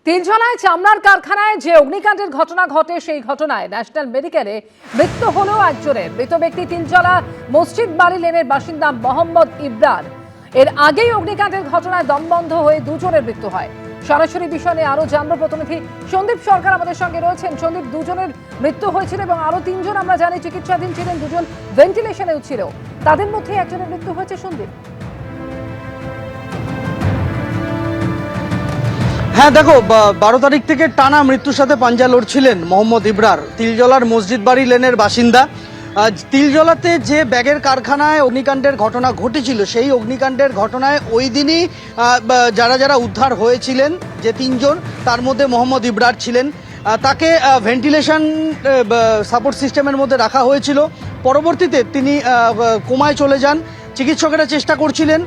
তিলজলায় চামড়ার কারখানায় যে অগ্নিকাণ্ডের ঘটনা ঘটে সেই ঘটনায় ন্যাশনাল মেডিকেলে মৃত্যু হলো একজনের। মৃত ব্যক্তি তিলজলা মসজিদ বাড়ি লেনের বাসিন্দা মোহাম্মদ ইবরার। এর আগেই অগ্নিকাণ্ডের ঘটনায় দমবন্ধ হয়ে দুজনের মৃত্যু হয়। সরাসরি বিষয় নিয়ে আরো জানবো প্রতিনিধি সন্দীপ সরকার আমাদের সঙ্গে রয়েছেন। সন্দীপ, দুজনের মৃত্যু হয়েছিল এবং আরো তিনজন আমরা জানি চিকিৎসাধীন ছিলেন, দুজন ভেন্টিলেশনেও ছিল, তাদের মধ্যে একজনের মৃত্যু হয়েছে। সন্দীপ, হ্যাঁ দেখো, 12 তারিখ থেকে টানা মৃত্যুর সাথে পাঞ্জা লড়ছিলেন মোহাম্মদ ইবরার। তিলজলার মসজিদ বাড়ি লেনের বাসিন্দা। তিলজলাতে যে ব্যাগের কারখানায় অগ্নিকাণ্ডের ঘটনা ঘটেছিল, সেই অগ্নিকাণ্ডের ঘটনায় ওই দিনই যারা যারা উদ্ধার হয়েছিলেন, যে তিনজন, তার মধ্যে মোহাম্মদ ইবরার ছিলেন। তাকে ভেন্টিলেশন সাপোর্ট সিস্টেমের মধ্যে রাখা হয়েছিল। পরবর্তীতে তিনি কোমায় চলে যান। চিকিৎসকেরা চেষ্টা করছিলেন।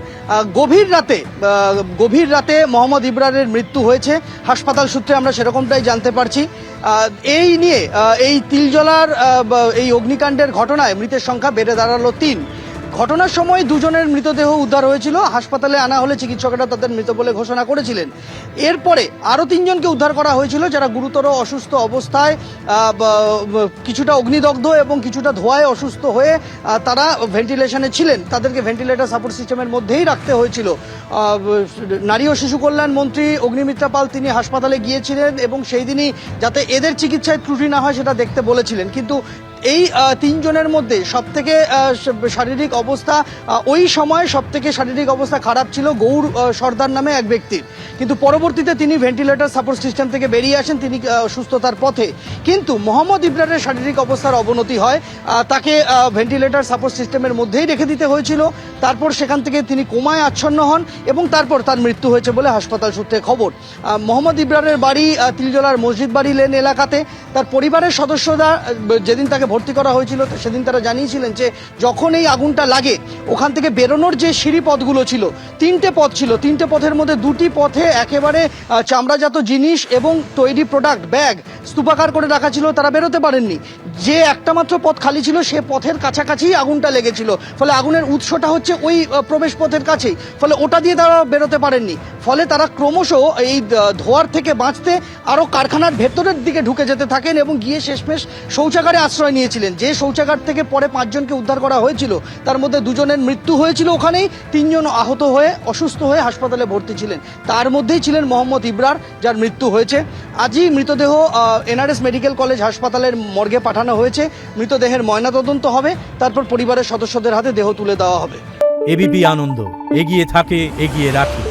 গভীর রাতে মোহাম্মদ ইবরারের মৃত্যু হয়েছে। হাসপাতাল সূত্রে আমরা সেরকমটাই জানতে পারছি। এই নিয়ে এই তিলজলার এই অগ্নিকাণ্ডের ঘটনায় মৃতের সংখ্যা বেড়ে দাঁড়ালো 3। ঘটনার সময় দুজনের মৃতদেহ উদ্ধার হয়েছিল। হাসপাতালে আনা হলে চিকিৎসকেরা তাদের মৃত বলে ঘোষণা করেছিলেন। এরপরে আরও 3 জনকে উদ্ধার করা হয়েছিল, যারা গুরুতর অসুস্থ অবস্থায়, কিছুটা অগ্নিদগ্ধ এবং কিছুটা ধোঁয়ায় অসুস্থ হয়ে তারা ভেন্টিলেশনে ছিলেন। তাদেরকে ভেন্টিলেটর সাপোর্ট সিস্টেমের মধ্যেই রাখতে হয়েছিল। নারী ও শিশু কল্যাণ মন্ত্রী অগ্নিমিত্রা পাল তিনি হাসপাতালে গিয়েছিলেন এবং সেই দিনই যাতে এদের চিকিৎসায় ত্রুটি না হয় সেটা দেখতে বলেছিলেন। কিন্তু এই 3 জনের মধ্যে সবথেকে শারীরিক অবস্থা, ওই সময় সবথেকে শারীরিক অবস্থা খারাপ ছিল গৌর সর্দার নামে এক ব্যক্তির। কিন্তু পরবর্তীতে তিনি ভেন্টিলেটর সাপোর্ট সিস্টেম থেকে বেরিয়ে আসেন, তিনি সুস্থতার পথে। কিন্তু মোহাম্মদ ইবরারের শারীরিক অবস্থার অবনতি হয়। তাকে ভেন্টিলেটর সাপোর্ট সিস্টেমের মধ্যেই রেখে দিতে হয়েছিল। তারপর সেখান থেকে তিনি কোমায় আচ্ছন্ন হন এবং তারপর তার মৃত্যু হয়েছে বলে হাসপাতাল সূত্রে খবর। মোহাম্মদ ইবরারের বাড়ি তিলজলার মসজিদ বাড়ি লেন এলাকাতে। তার পরিবারের সদস্যরা যেদিন তাকে ভর্তি করা হয়েছিল সেদিন তারা জানিয়েছিলেন যে যখন এই আগুনটা লাগে, ওখান থেকে বেরোনোর যে সিঁড়ি পথগুলো ছিল, 3টে পথ ছিল। 3টে পথের মধ্যে 2টি পথে একেবারে চামড়াজাত জিনিস এবং তৈরি প্রোডাক্ট ব্যাগ স্তূপাকার করে রাখা ছিল, তারা বেরোতে পারেননি। যে একটা মাত্র পথ খালি ছিল, সে পথের কাছাকাছি আগুনটা লেগেছিল। ফলে আগুনের উৎসটা হচ্ছে ওই প্রবেশ পথের কাছেই, ফলে ওটা দিয়ে তারা বেরোতে পারেননি। ফলে তারা ক্রমশ এই ধোঁয়ার থেকে বাঁচতে আরও কারখানার ভেতরের দিকে ঢুকে যেতে থাকেন এবং গিয়ে শেষমেশ শৌচাগারে আশ্রয় নিয়েছিলেন। যে শৌচাগার থেকে পরে 5 জনকে উদ্ধার করা হয়েছিল, তার মধ্যে 2 জনের মৃত্যু হয়েছিল ওখানেই। 3 জন আহত হয়ে অসুস্থ হয়ে হাসপাতালে ভর্তি ছিলেন। তার মধ্যেই ছিলেন মোহাম্মদ ইবরার, যার মৃত্যু হয়েছে। আজই মৃতদেহ এনআরএস মেডিকেল কলেজ হাসপাতালের মর্গে পাঠানো হয়েছে। মৃতদেহের ময়নাতদন্ত হবে, তারপর পরিবারের সদস্যদের হাতে দেহ তুলে দেওয়া হবে। এবিপি আনন্দ, এগিয়ে থাকে, এগিয়ে রাখে।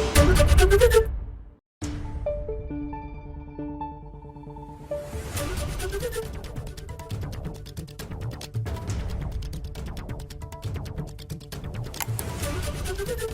Thank you.